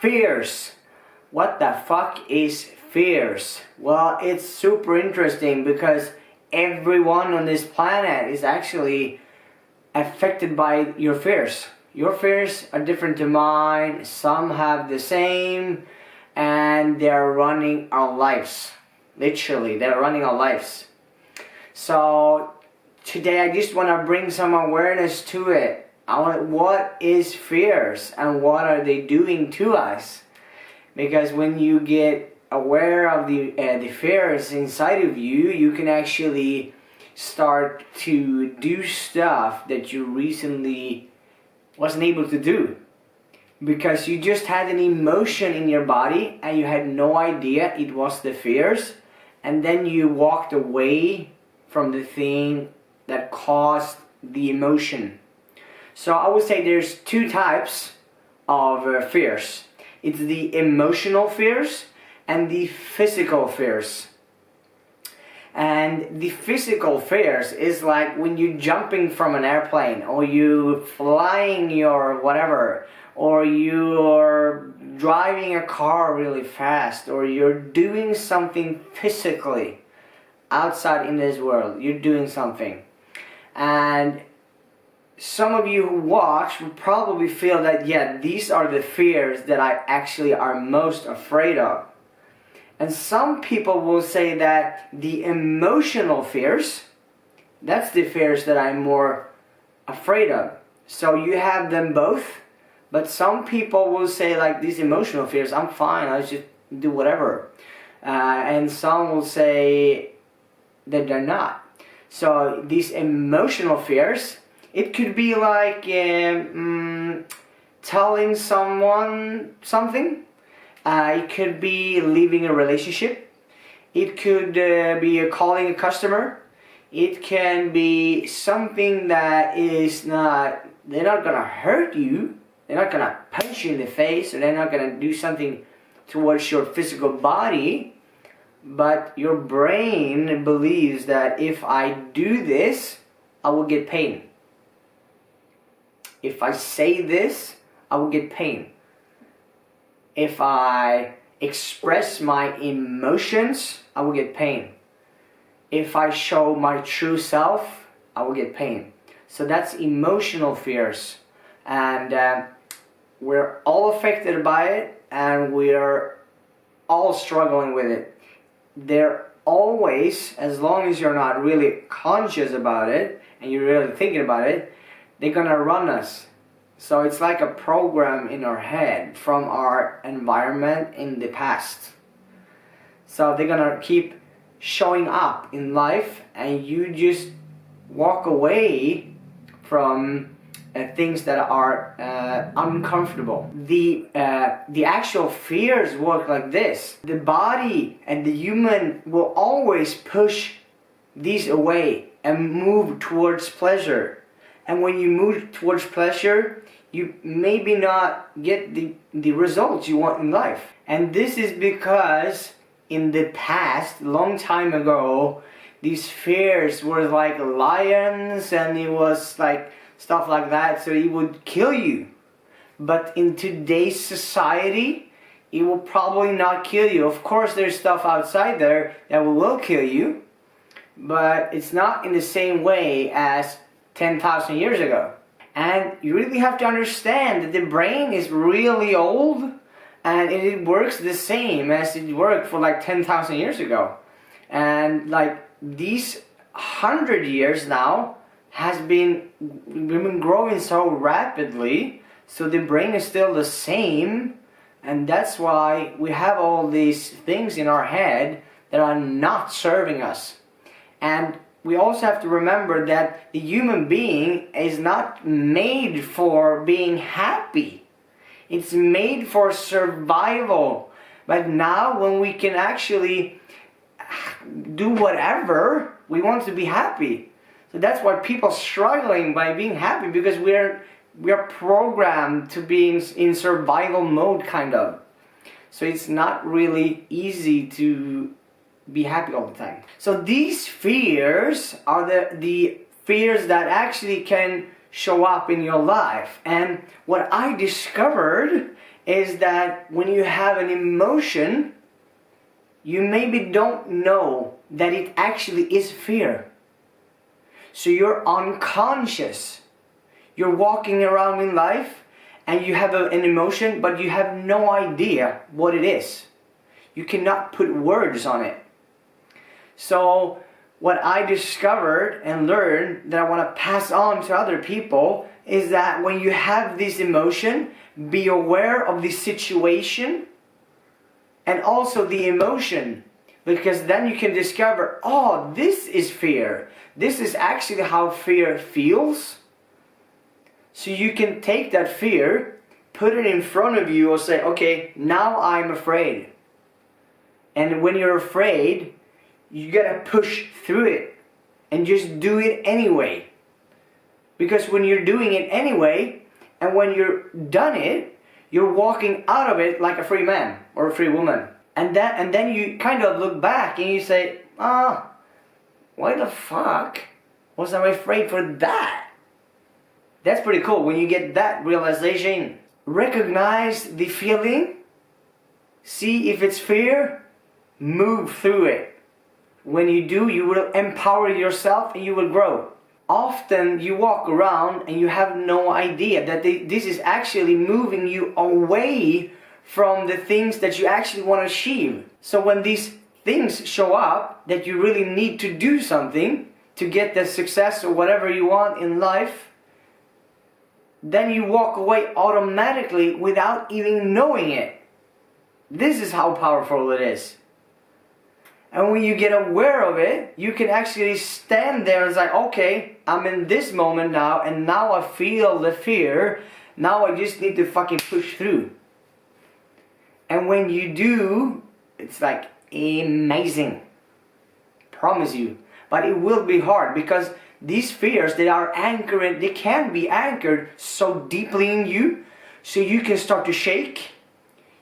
Fears. What the fuck is fears? Well, it's super interesting because everyone on this planet is actually affected by your fears. Your fears are different to mine. Some have the same, and they're running our lives. Literally, they're running our lives. So today I just want to bring some awareness to it. What is fears and what are they doing to us? Because when you get aware of the fears inside of you, you can actually start to do stuff that you recently wasn't able to do. Because you just had an emotion in your body and you had no idea it was the fears, and then you walked away from the thing that caused the emotion. So I would say there's two types of fears. It's the emotional fears and the physical fears. And the physical fears is like when you're jumping from an airplane, or you flying your whatever, or you're driving a car really fast, or you're doing something physically outside in this world. You're doing something. And some of you who watch will probably feel that, yeah, these are the fears that I actually are most afraid of. And some people will say that the emotional fears, that's the fears that I'm more afraid of. So you have them both, but some people will say like these emotional fears, I'm fine, I just do whatever. And some will say that they're not. So these emotional fears, it could be like telling someone something. It could be leaving a relationship. It could be calling a customer. It can be something that is not, they're not gonna hurt you. They're not gonna punch you in the face, or they're not gonna do something towards your physical body. But your brain believes that if I do this, I will get pain. If I say this, I will get pain. If I express my emotions, I will get pain. If I show my true self, I will get pain. So that's emotional fears. And we're all affected by it, and we're all struggling with it. They're always, as long as you're not really conscious about it, and you're really thinking about it, they're gonna run us. So it's like a program in our head from our environment in the past. So they're gonna keep showing up in life, and you just walk away from things that are uncomfortable. The actual fears work like this. The body and the human will always push these away and move towards pleasure. And when you move towards pleasure, you maybe not get the results you want in life. And this is because in the past, long time ago, these fears were like lions, and it was like stuff like that, so it would kill you. But in today's society, it will probably not kill you. Of course, there's stuff outside there that will kill you, but it's not in the same way as 10,000 years ago. And you really have to understand that the brain is really old, and it works the same as it worked for like 10,000 years ago. And like these 100 years now has been, we've been growing so rapidly, so the brain is still the same, and that's why we have all these things in our head that are not serving us. And we also have to remember that the human being is not made for being happy. It's made for survival. But now when we can actually do whatever, we want to be happy. So that's why people are struggling by being happy, because we are programmed to be in survival mode, kind of. So it's not really easy to be happy all the time. So these fears are the fears that actually can show up in your life. And what I discovered is that when you have an emotion, you maybe don't know that it actually is fear. So you're unconscious. You're walking around in life and you have an emotion, but you have no idea what it is. You cannot put words on it. So what I discovered and learned that I want to pass on to other people is that when you have this emotion, be aware of the situation and also the emotion, because then you can discover, oh, this is fear. This is actually how fear feels. So you can take that fear, put it in front of you and say, okay, now I'm afraid. And when you're afraid, you gotta push through it and just do it anyway. Because when you're doing it anyway, and when you're done it, you're walking out of it like a free man or a free woman. And then you kind of look back and you say, why the fuck was I afraid for that? That's pretty cool when you get that realization. Recognize the feeling, see if it's fear, move through it. When you do, you will empower yourself and you will grow. Often you walk around and you have no idea that this is actually moving you away from the things that you actually want to achieve. So when these things show up that you really need to do something to get the success or whatever you want in life, then you walk away automatically without even knowing it. This is how powerful it is. And when you get aware of it, you can actually stand there and say, okay, I'm in this moment now, and now I feel the fear. Now I just need to fucking push through. And when you do, it's like amazing. Promise you. But it will be hard because these fears that are anchored, they can be anchored so deeply in you, so you can start to shake,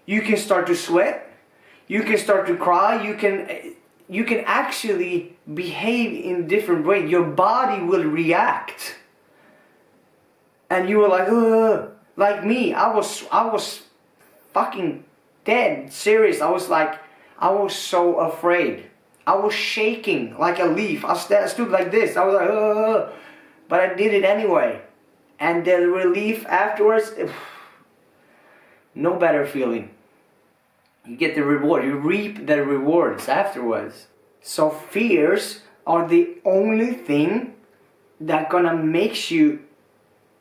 you can start to sweat, you can start to cry, you can actually behave in different ways. Your body will react. And you were like, ugh. Like me, I was fucking dead serious. I was so afraid. I was shaking like a leaf. I stood like this. I was like, ugh. But I did it anyway. And the relief afterwards, no better feeling. You get the reward. You reap the rewards afterwards. So fears are the only thing that gonna make you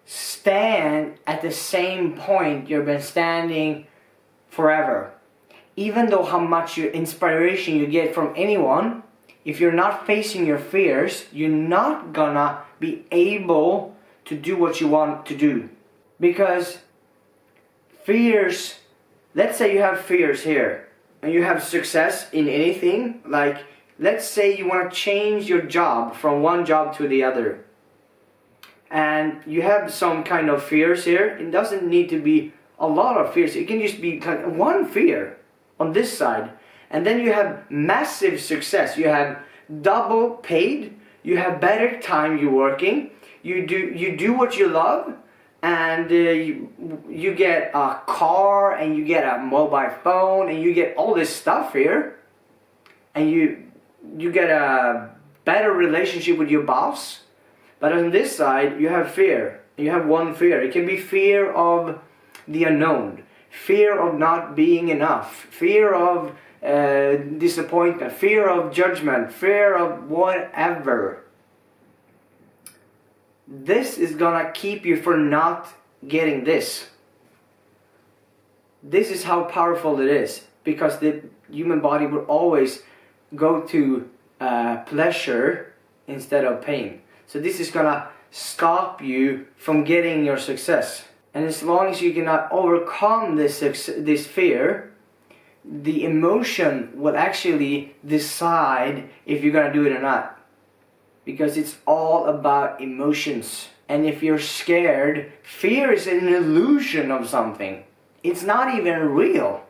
stand at the same point you've been standing forever. Even though how much inspiration you get from anyone, if you're not facing your fears, you're not gonna be able to do what you want to do. Because fears, let's say you have fears here, and you have success in anything, like let's say you want to change your job from one job to the other. And you have some kind of fears here. It doesn't need to be a lot of fears. It can just be like one fear on this side. And then you have massive success. You have double paid. You have better time you're working. You do what you love. And you get a car, and you get a mobile phone, and you get all this stuff here. And you get a better relationship with your boss. But on this side, you have fear. You have one fear. It can be fear of the unknown, fear of not being enough, fear of disappointment, fear of judgment, fear of whatever. This is gonna keep you from not getting this. This is how powerful it is, because the human body will always go to pleasure instead of pain. So this is gonna stop you from getting your success. And as long as you cannot overcome this fear, the emotion will actually decide if you're gonna do it or not. Because it's all about emotions. And if you're scared, fear is an illusion of something. It's not even real.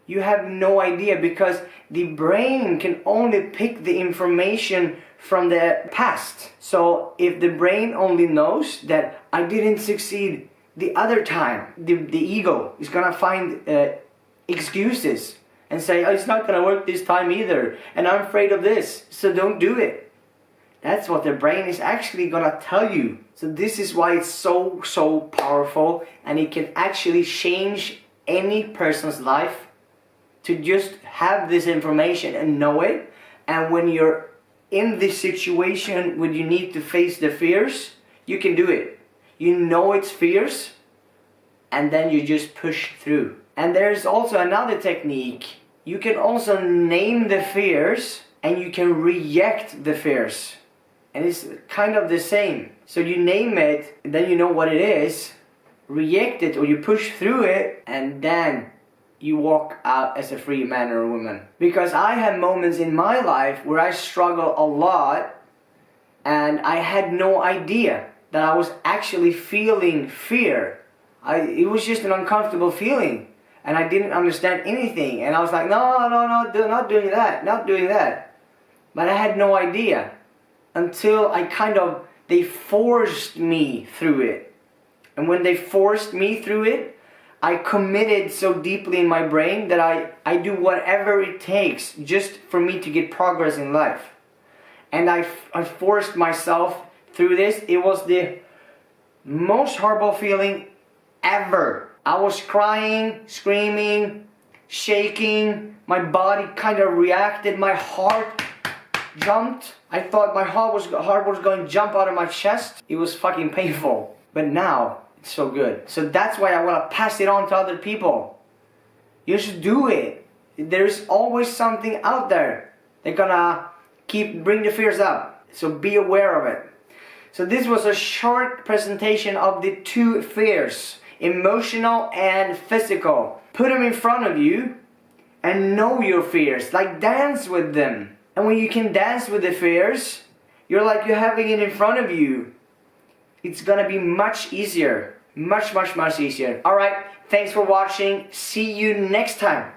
You have no idea, because the brain can only pick the information from the past. So if the brain only knows that I didn't succeed the other time, the ego is gonna find excuses and say, oh, it's not gonna work this time either, and I'm afraid of this, so don't do it. That's what the brain is actually gonna tell you. So this is why it's so powerful, and it can actually change any person's life to just have this information and know it. And when you're in this situation when you need to face the fears, you can do it. You know it's fears, and then you just push through. And there's also another technique. You can also name the fears, and you can reject the fears. And it's kind of the same. So you name it, and then you know what it is, reject it, or you push through it, and then you walk out as a free man or woman. Because I had moments in my life where I struggled a lot, and I had no idea that I was actually feeling fear. It was just an uncomfortable feeling, and I didn't understand anything. And I was like, no, not doing that. But I had no idea until they forced me through it. And when they forced me through it, I committed so deeply in my brain that I do whatever it takes just for me to get progress in life. And I forced myself through this. It was the most horrible feeling ever. I was crying, screaming, shaking. My body kind of reacted. My heart jumped. I thought my heart was going to jump out of my chest. It was fucking painful. But now, it's so good. So that's why I want to pass it on to other people. You should do it. There's always something out there that's gonna bring the fears up. So be aware of it. So this was a short presentation of the two fears, emotional and physical. Put them in front of you and know your fears. Like, dance with them. And when you can dance with the fears, you're having it in front of you. It's gonna be much easier. Much easier. Alright, thanks for watching. See you next time.